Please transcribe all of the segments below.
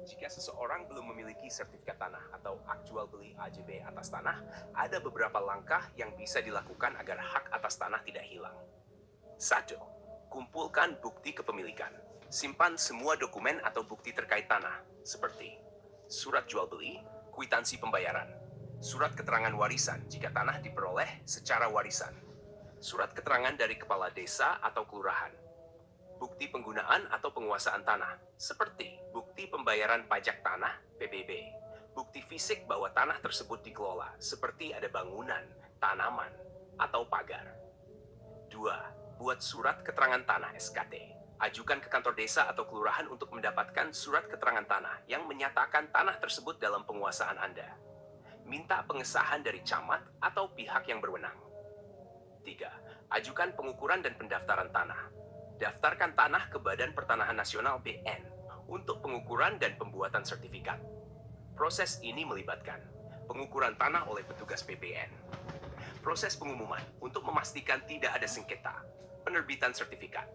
Jika seseorang belum memiliki sertifikat tanah atau hak jual beli AJB atas tanah, ada beberapa langkah yang bisa dilakukan agar hak atas tanah tidak hilang. 1. Kumpulkan bukti kepemilikan. Simpan semua dokumen atau bukti terkait tanah, seperti surat jual beli, kwitansi pembayaran, surat keterangan warisan jika tanah diperoleh secara warisan, surat keterangan dari kepala desa atau kelurahan, bukti penggunaan atau penguasaan tanah, seperti bukti pembayaran pajak tanah (PBB), bukti fisik bahwa tanah tersebut dikelola, seperti ada bangunan, tanaman, atau pagar. 2. Buat surat keterangan tanah (SKT). Ajukan ke kantor desa atau kelurahan untuk mendapatkan surat keterangan tanah yang menyatakan tanah tersebut dalam penguasaan Anda. Minta pengesahan dari camat atau pihak yang berwenang. 3. Ajukan pengukuran dan pendaftaran tanah. Daftarkan tanah ke Badan Pertanahan Nasional (BN) untuk pengukuran dan pembuatan sertifikat. Proses ini melibatkan pengukuran tanah oleh petugas PPN, proses pengumuman untuk memastikan tidak ada sengketa, penerbitan sertifikat.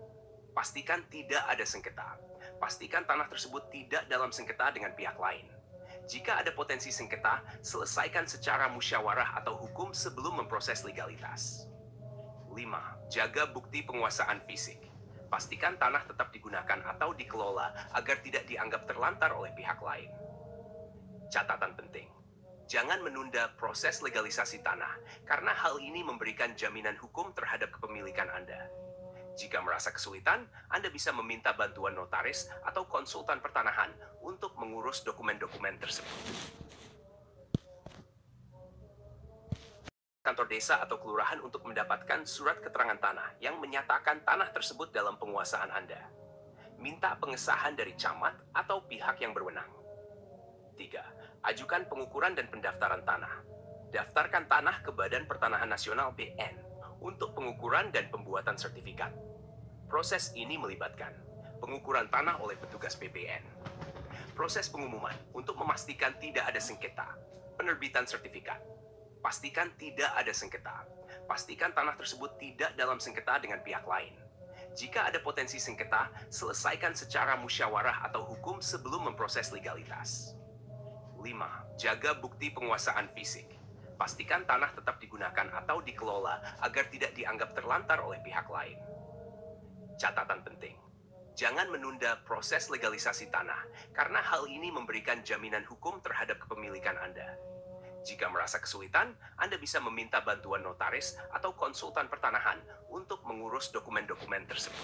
Pastikan tidak ada sengketa. Pastikan tanah tersebut tidak dalam sengketa dengan pihak lain. Jika ada potensi sengketa, selesaikan secara musyawarah atau hukum sebelum memproses legalitas. 5. Jaga bukti penguasaan fisik. Pastikan tanah tetap digunakan atau dikelola agar tidak dianggap terlantar oleh pihak lain. Catatan penting. Jangan menunda proses legalisasi tanah, karena hal ini memberikan jaminan hukum terhadap kepemilikan Anda. Jika merasa kesulitan, Anda bisa meminta bantuan notaris atau konsultan pertanahan untuk mengurus dokumen-dokumen tersebut. Kantor desa atau kelurahan untuk mendapatkan surat keterangan tanah yang menyatakan tanah tersebut dalam penguasaan Anda. Minta pengesahan dari camat atau pihak yang berwenang. 3. Ajukan pengukuran dan pendaftaran tanah. Daftarkan tanah ke Badan Pertanahan Nasional (BN) untuk pengukuran dan pembuatan sertifikat. Proses ini melibatkan pengukuran tanah oleh petugas PPN, proses pengumuman untuk memastikan tidak ada sengketa, penerbitan sertifikat. Pastikan tidak ada sengketa. Pastikan tanah tersebut tidak dalam sengketa dengan pihak lain. Jika ada potensi sengketa, selesaikan secara musyawarah atau hukum sebelum memproses legalitas. 5. Jaga bukti penguasaan fisik. Pastikan tanah tetap digunakan atau dikelola agar tidak dianggap terlantar oleh pihak lain. Catatan penting. Jangan menunda proses legalisasi tanah, karena hal ini memberikan jaminan hukum terhadap kepemilikan Anda. Jika merasa kesulitan, Anda bisa meminta bantuan notaris atau konsultan pertanahan untuk mengurus dokumen-dokumen tersebut.